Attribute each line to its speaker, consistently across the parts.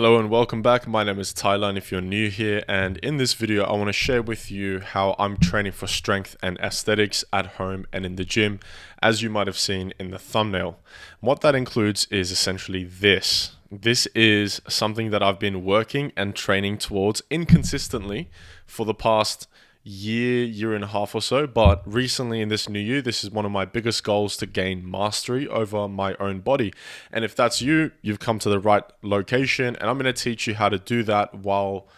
Speaker 1: Hello and welcome back. My name is Tyler, and if you're new here, and in this video I want to share with you how I'm training for strength and aesthetics at home and in the gym, as you might have seen in the thumbnail. What that includes is essentially this. This is something that I've been working and training towards inconsistently for the past year and a half or so, but recently in this new year, this is one of my biggest goals, to gain mastery over my own body. And if that's you, you've come to the right location, and I'm going to teach you how to do that while,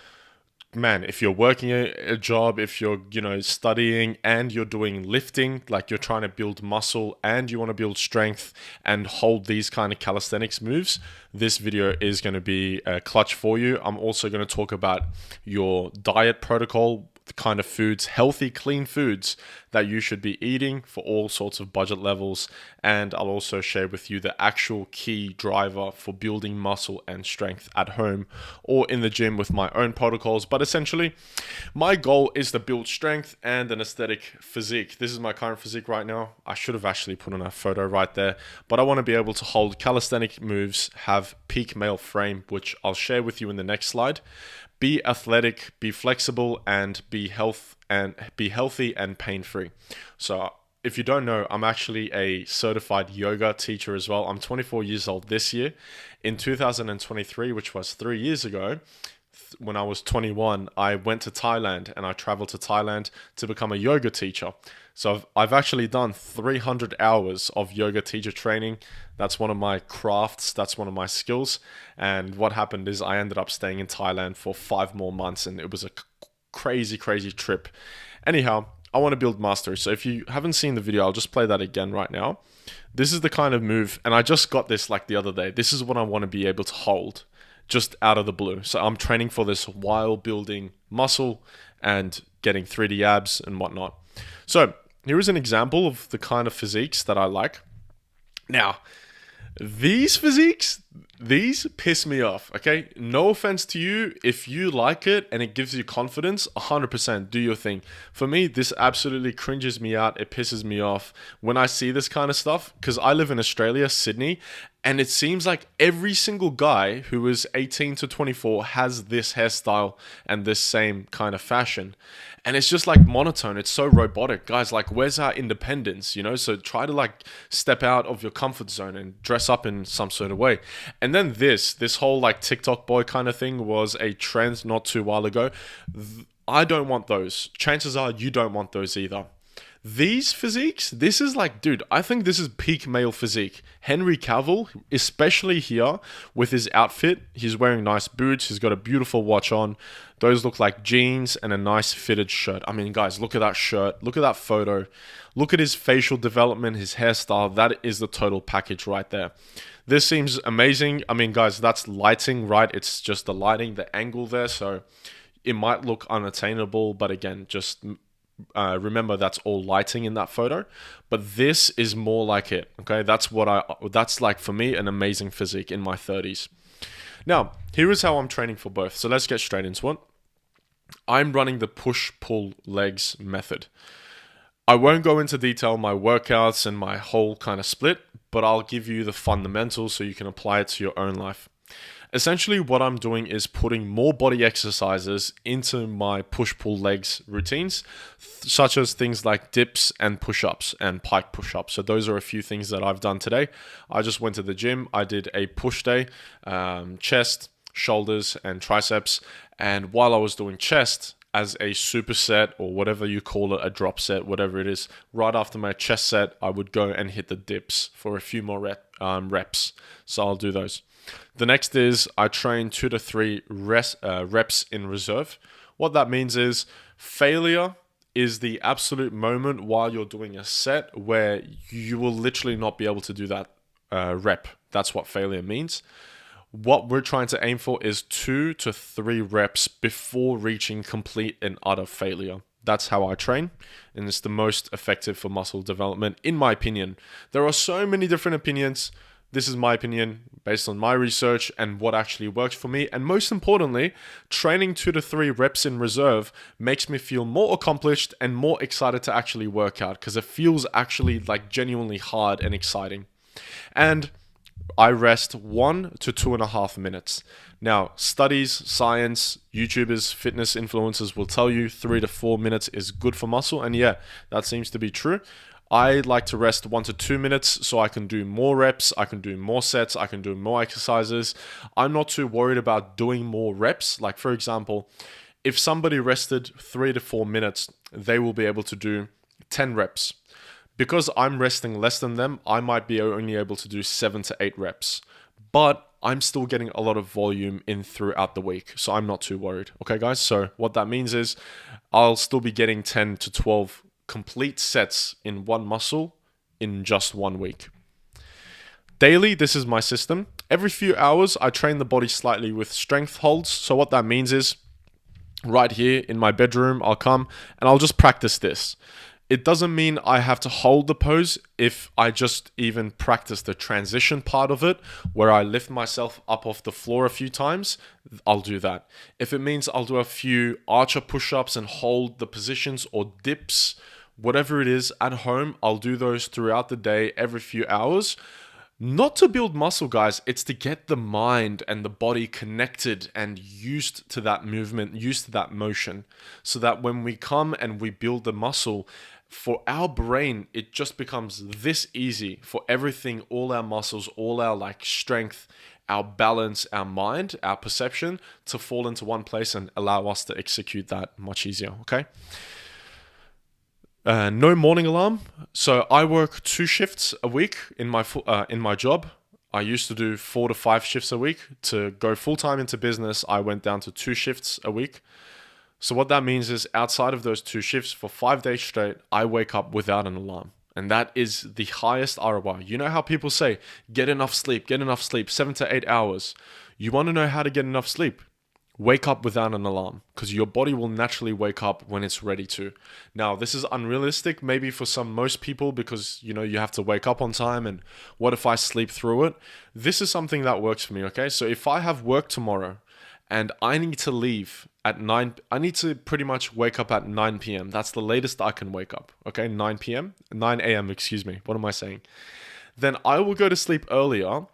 Speaker 1: man, if you're working a job, if you're, studying and you're doing lifting, like you're trying to build muscle and you want to build strength and hold these kind of calisthenics moves, this video is going to be a clutch for you. I'm also going to talk about your diet protocol, the kind of foods, healthy, clean foods that you should be eating for all sorts of budget levels. And I'll also share with you the actual key driver for building muscle and strength at home or in the gym with my own protocols. But essentially, my goal is to build strength and an aesthetic physique. This is my current physique right now. I should have actually put on a photo right there, but I want to be able to hold calisthenic moves, have peak male frame, which I'll share with you in the next slide. Be athletic, be flexible, and be healthy and pain-free. So if you don't know, I'm actually a certified yoga teacher as well. I'm 24 years old this year. In 2023, which was 3 years ago, when I was 21, I went to Thailand and I traveled to Thailand to become a yoga teacher. So I've actually done 300 hours of yoga teacher training. That's one of my crafts. That's one of my skills. And what happened is I ended up staying in Thailand for 5 more months, and it was a crazy trip. Anyhow, I want to build mastery. So if you haven't seen the video, I'll just play that again right now. This is the kind of move, and I just got this like the other day. This is what I want to be able to hold just out of the blue. So I'm training for this while building muscle and getting 3D abs and whatnot. So here is an example of the kind of physiques that I like. Now, these physiques, these piss me off, okay? No offense to you. If you like it and it gives you confidence, 100% do your thing. For me, this absolutely cringes me out. It pisses me off when I see this kind of stuff, because I live in Australia, Sydney, and it seems like every single guy who is 18 to 24 has this hairstyle and this same kind of fashion. And it's just like monotone. It's so robotic. Guys, like, where's our independence, So try to like step out of your comfort zone and dress up in some sort of way. And then this whole like TikTok boy kind of thing was a trend not too while ago. I don't want those. Chances are you don't want those either. These physiques, this is like, dude, I think this is peak male physique. Henry Cavill, especially here with his outfit, he's wearing nice boots, he's got a beautiful watch on. Those look like jeans and a nice fitted shirt. I mean, guys, look at that shirt, look at that photo, look at his facial development, his hairstyle. That is the total package right there. This seems amazing. I mean, guys, that's lighting, right? It's just the lighting, the angle there. So it might look unattainable, but again, just remember that's all lighting in that photo. But this is more like it, okay? That's like, for me, an amazing physique in my 30s. Now, here is how I'm training for both. So let's get straight into it. I'm running the push-pull legs method. I won't go into detail my workouts and my whole kind of split, but I'll give you the fundamentals so you can apply it to your own life. Essentially, what I'm doing is putting more body exercises into my push-pull legs routines, such as things like dips and push-ups and pike push-ups. So those are a few things that I've done today. I just went to the gym. I did a push day, chest, shoulders, and triceps. And while I was doing chest, as a superset or whatever you call it, a drop set, whatever it is, right after my chest set, I would go and hit the dips for a few more reps. So I'll do those. The next is I train 2 to 3 reps in reserve. What that means is failure is the absolute moment while you're doing a set where you will literally not be able to do that rep. That's what failure means. What we're trying to aim for is 2 to 3 reps before reaching complete and utter failure. That's how I train, and it's the most effective for muscle development, in my opinion. There are so many different opinions. This is my opinion based on my research and what actually works for me. And most importantly, training 2 to 3 reps in reserve makes me feel more accomplished and more excited to actually work out, because it feels actually like genuinely hard and exciting. And I rest 1 to 2.5 minutes. Now, studies, science, YouTubers, fitness influencers will tell you 3 to 4 minutes is good for muscle. And yeah, that seems to be true. I like to rest 1 to 2 minutes so I can do more reps, I can do more sets, I can do more exercises. I'm not too worried about doing more reps. Like, for example, if somebody rested 3 to 4 minutes, they will be able to do 10 reps. Because I'm resting less than them, I might be only able to do 7 to 8 reps. But I'm still getting a lot of volume in throughout the week, so I'm not too worried. Okay, guys? So what that means is I'll still be getting 10 to 12 complete sets in one muscle in just 1 week. Daily, this is my system. Every few hours, I train the body slightly with strength holds. So what that means is right here in my bedroom, I'll come and I'll just practice this. It doesn't mean I have to hold the pose. If I just even practice the transition part of it, where I lift myself up off the floor a few times, I'll do that. If it means I'll do a few archer push-ups and hold the positions or dips, whatever it is at home, I'll do those throughout the day, every few hours. Not to build muscle, guys. It's to get the mind and the body connected and used to that movement, used to that motion, so that when we come and we build the muscle, for our brain, it just becomes this easy for everything, all our muscles, all our like strength, our balance, our mind, our perception to fall into one place and allow us to execute that much easier, okay? No morning alarm. So I work 2 shifts a week in my job. I used to do 4 to 5 shifts a week. To go full time into business, I went down to 2 shifts a week. So what that means is outside of those 2 shifts for 5 days straight, I wake up without an alarm. And that is the highest ROI. You know how people say, get enough sleep, 7 to 8 hours. You want to know how to get enough sleep? Wake up without an alarm, because your body will naturally wake up when it's ready to. Now, this is unrealistic maybe for most people, because you have to wake up on time, and what if I sleep through it? This is something that works for me, okay? So if I have work tomorrow and I need to leave at 9, I need to pretty much wake up at 9 p.m. That's the latest I can wake up, okay? 9 a.m., excuse me. What am I saying? Then I will go to sleep earlier,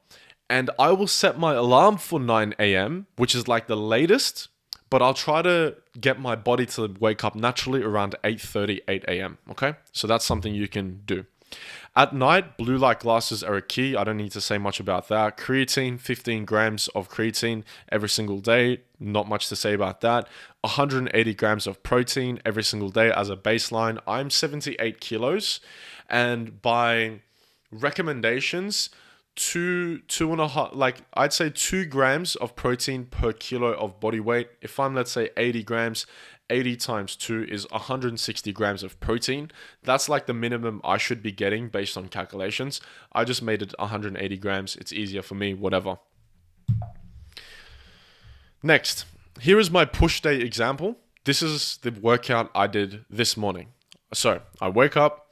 Speaker 1: and I will set my alarm for 9 a.m., which is like the latest, but I'll try to get my body to wake up naturally around 8:30, 8 a.m., okay? So that's something you can do. At night, blue light glasses are a key. I don't need to say much about that. Creatine, 15 grams of creatine every single day. Not much to say about that. 180 grams of protein every single day as a baseline. I'm 78 kilos, and by recommendations, 2.5, like I'd say 2 grams of protein per kilo of body weight. If I'm, let's say, 80 grams, 80 times 2 is 160 grams of protein. That's like the minimum I should be getting based on calculations. I just made it 180 grams. It's easier for me, whatever. Next, here is my push day example. This is the workout I did this morning. So I woke up,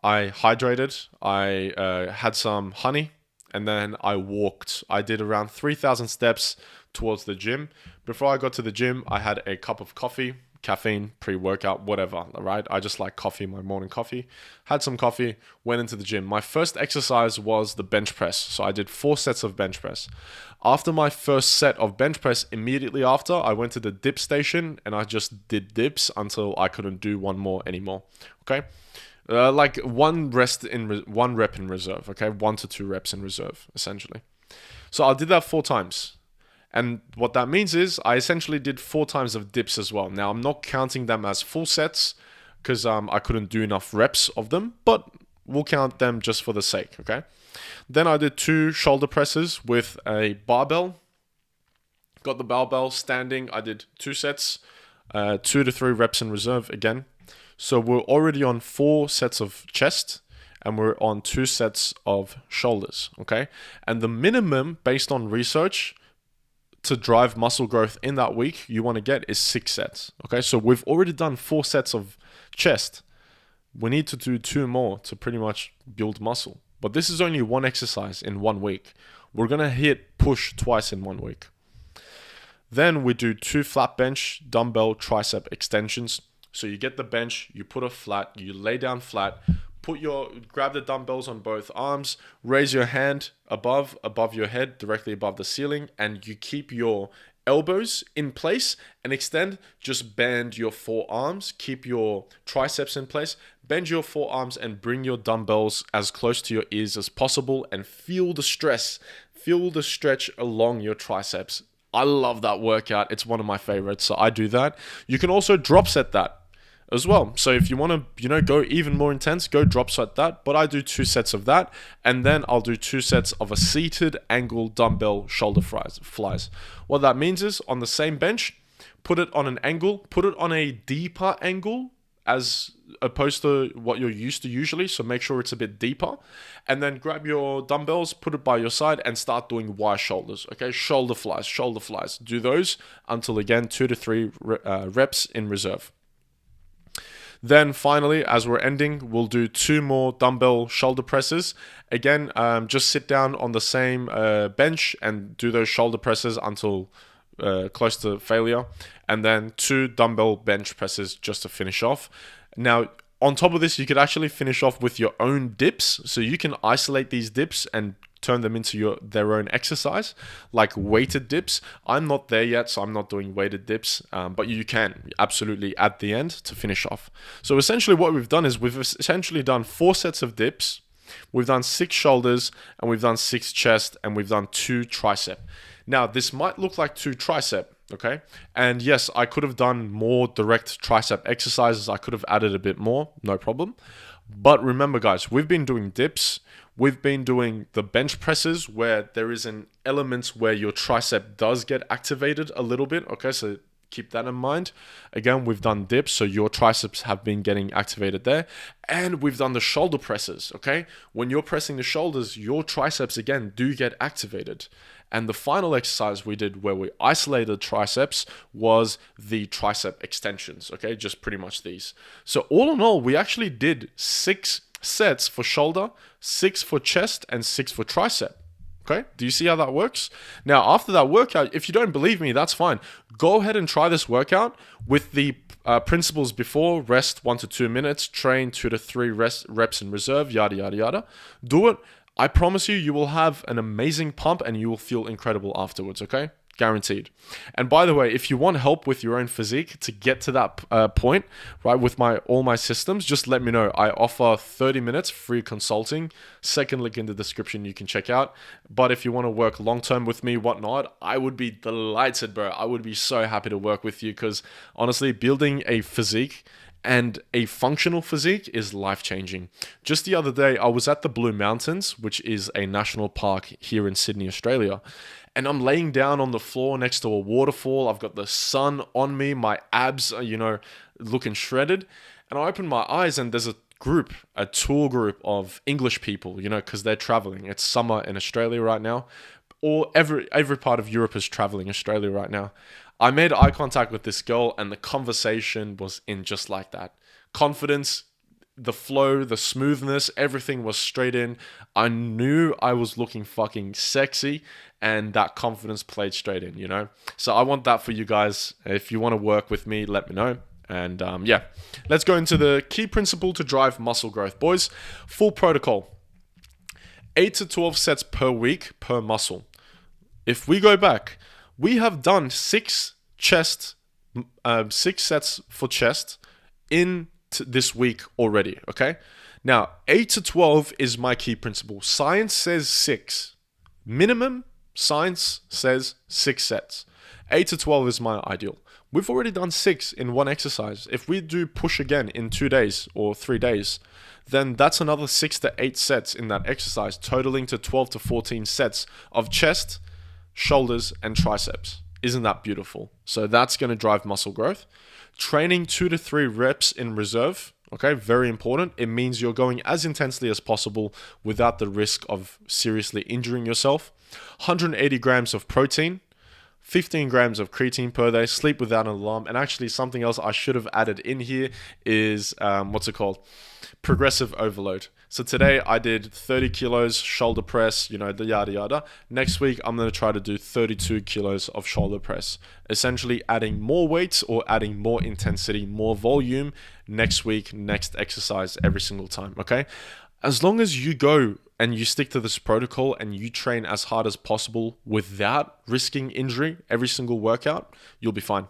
Speaker 1: I hydrated, I had some honey, and then I walked. I did around 3,000 steps towards the gym. Before I got to the gym, I had a cup of coffee, caffeine, pre-workout, whatever, right? I just like coffee, my morning coffee. Had some coffee, went into the gym. My first exercise was the bench press. So I did 4 sets of bench press. After my first set of bench press, immediately after, I went to the dip station and I just did dips until I couldn't do one more anymore, okay? Like one rep in reserve, okay? 1 to 2 reps in reserve, essentially. So I did that 4 times. And what that means is I essentially did 4 times of dips as well. Now, I'm not counting them as full sets because I couldn't do enough reps of them, but we'll count them just for the sake, okay? Then I did 2 shoulder presses with a barbell. Got the barbell standing. I did 2 sets, 2 to 3 reps in reserve again. So we're already on 4 sets of chest and we're on 2 sets of shoulders, okay? And the minimum based on research to drive muscle growth in that week you want to get is 6 sets, okay? So we've already done 4 sets of chest. We need to do 2 more to pretty much build muscle. But this is only 1 exercise in 1 week. We're going to hit push twice in 1 week. Then we do 2 flat bench dumbbell tricep extensions. So you get the bench, you put it flat, you lay down flat, grab the dumbbells on both arms, raise your hand above your head, directly above the ceiling, and you keep your elbows in place and extend. Just bend your forearms, keep your triceps in place, bend your forearms and bring your dumbbells as close to your ears as possible and feel the stretch along your triceps. I love that workout. It's one of my favorites, so I do that. You can also drop set that as well. So if you want to, go even more intense, go drop set that. But I do 2 sets of that, and then I'll do 2 sets of a seated angle dumbbell shoulder flies. What that means is on the same bench, put it on an angle, put it on a deeper angle as opposed to what you're used to usually. So make sure it's a bit deeper, and then grab your dumbbells, put it by your side, and start doing Y shoulders. Okay, shoulder flies. Do those until again 2 to 3 reps in reserve. Then finally, as we're ending, we'll do 2 more dumbbell shoulder presses. Again, just sit down on the same bench and do those shoulder presses until close to failure. And then 2 dumbbell bench presses just to finish off. Now, on top of this, you could actually finish off with your own dips. So you can isolate these dips and turn them into their own exercise, like weighted dips. I'm not there yet, so I'm not doing weighted dips, but you can absolutely at the end to finish off. So essentially what we've done is we've essentially done 4 sets of dips, we've done 6 shoulders, and we've done 6 chest, and we've done 2 tricep. Now, this might look like 2 tricep, okay? And yes, I could have done more direct tricep exercises. I could have added a bit more, no problem. But remember, guys, we've been doing dips. We've been doing the bench presses where there is an element where your tricep does get activated a little bit, okay? So keep that in mind. Again, we've done dips, so your triceps have been getting activated there. And we've done the shoulder presses, okay? When you're pressing the shoulders, your triceps, again, do get activated. And the final exercise we did where we isolated triceps was the tricep extensions, okay? Just pretty much these. So all in all, we actually did 6 sets for shoulder, 6 for chest, and 6 for tricep. Okay, do you see how that works? Now, after that workout, if you don't believe me, that's fine. Go ahead and try this workout with the principles before: rest 1 to 2 minutes, train 2 to 3 reps in reserve, yada, yada, yada. Do it. I promise you, you will have an amazing pump and you will feel incredible afterwards, okay? Guaranteed. And by the way, if you want help with your own physique to get to that point, right, with all my systems, just let me know. I offer 30 minutes free consulting. Second link in the description you can check out. But if you want to work long-term with me, whatnot, I would be delighted, bro. I would be so happy to work with you because honestly, building a physique and a functional physique is life-changing. Just the other day, I was at the Blue Mountains, which is a national park here in Sydney, Australia. And I'm laying down on the floor next to a waterfall. I've got the sun on me. My abs are, looking shredded. And I open my eyes and there's a tour group of English people, because they're traveling. It's summer in Australia right now. Or every part of Europe is traveling Australia right now. I made eye contact with this girl and the conversation was in just like that. Confidence, the flow, the smoothness, everything was straight in. I knew I was looking fucking sexy and that confidence played straight in, So I want that for you guys. If you want to work with me, let me know. And let's go into the key principle to drive muscle growth, boys. Full protocol. 8 to 12 sets per week per muscle. If we go back, we have done 6 sets for chest in this week already, okay? Now, 8 to 12 is my key principle. Science says 6. Minimum, science says 6 sets. 8 to 12 is my ideal. We've already done 6 in one exercise. If we do push again in 2 days or 3 days, then that's another 6 to 8 sets in that exercise, totaling to 12 to 14 sets of chest, shoulders, and triceps. Isn't that beautiful? So that's going to drive muscle growth. Training 2 to 3 reps in reserve, okay, very important. It means you're going as intensely as possible without the risk of seriously injuring yourself. 180 grams of protein, 15 grams of creatine per day, sleep without an alarm. And actually something else I should have added in here is, what's it called? Progressive overload. So today I did 30 kilos shoulder press, the yada yada. Next week, I'm going to try to do 32 kilos of shoulder press, essentially adding more weights or adding more intensity, more volume next week, next exercise every single time. Okay. As long as you go and you stick to this protocol and you train as hard as possible without risking injury every single workout, you'll be fine.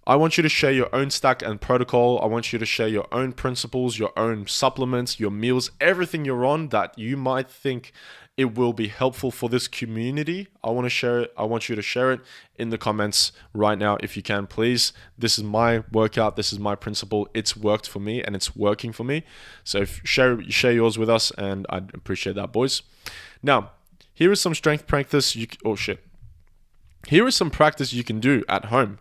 Speaker 1: I want you to share your own stack and protocol. I want you to share your own principles, your own supplements, your meals, everything you're on that you might think it will be helpful for this community. I want to share it. I want you to share it in the comments right now if you can, please. This is my workout. This is my principle. It's worked for me and it's working for me. So share yours with us, and I'd appreciate that, boys. Now, here is some strength practice. Here is some practice you can do at home.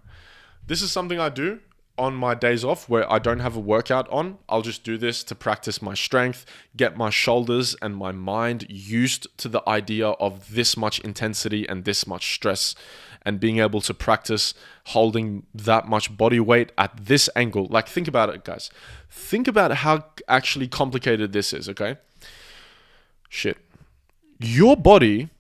Speaker 1: This is something I do on my days off where I don't have a workout on. I'll just do this to practice my strength, get my shoulders and my mind used to the idea of this much intensity and this much stress, and being able to practice holding that much body weight at this angle. Like, think about it, guys. Think about how actually complicated this is, okay? Shit. Your body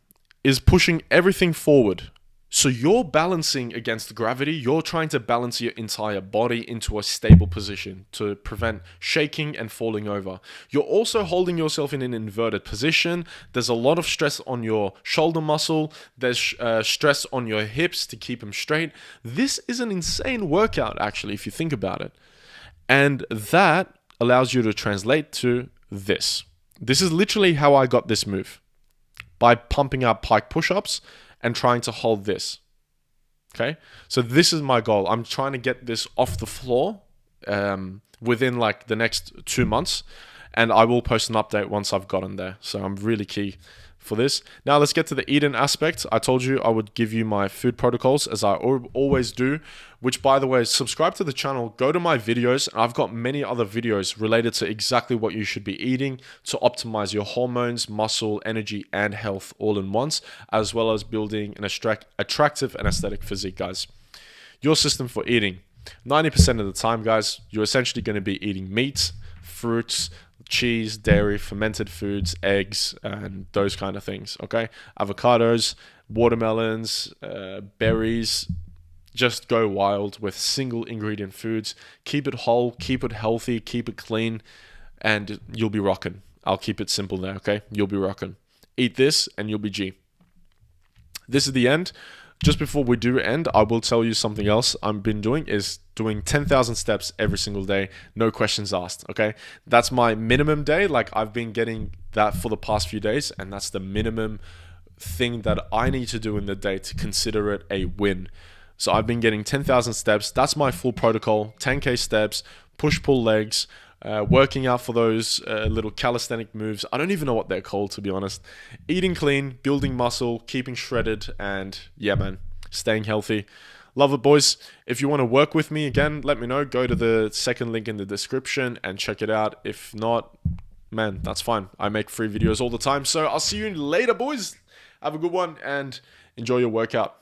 Speaker 1: is pushing everything forward. So you're balancing against gravity. You're trying to balance your entire body into a stable position to prevent shaking and falling over. You're also holding yourself in an inverted position. There's a lot of stress on your shoulder muscle. There's stress on your hips to keep them straight. This is an insane workout, actually, if you think about it. And that allows you to translate to this. This is literally how I got this move. By pumping up pike push-ups and trying to hold this. Okay, so this is my goal. I'm trying to get this off the floor within like the next 2 months, and I will post an update once I've gotten there. So I'm really key for this. Now let's get to the eating aspect. I told you I would give you my food protocols, as I always do, which, by the way, subscribe to the channel, go to my videos. I've got many other videos related to exactly what you should be eating to optimize your hormones, muscle, energy, and health all in once, as well as building an attractive and aesthetic physique, guys. Your system for eating. 90% of the time, guys, you're essentially going to be eating meat, fruits, cheese, dairy, fermented foods, eggs, and those kind of things, okay? Avocados, watermelons, berries. Just go wild with single ingredient foods. Keep it whole, keep it healthy, keep it clean, and you'll be rocking. I'll keep it simple there, okay? You'll be rocking. Eat this and you'll be G. This is the end. Just before we do end, I will tell you something else I've been doing is doing 10,000 steps every single day, no questions asked, okay? That's my minimum day. Like, I've been getting that for the past few days, and that's the minimum thing that I need to do in the day to consider it a win. So I've been getting 10,000 steps. That's my full protocol, 10K steps, push-pull legs, working out for those little calisthenic moves. I don't even know what they're called, to be honest. Eating clean, building muscle, keeping shredded, and yeah, man, staying healthy. Love it, boys. If you want to work with me, again, let me know. Go to the second link in the description and check it out. If not, man, that's fine. I make free videos all the time. So I'll see you later, boys. Have a good one and enjoy your workout.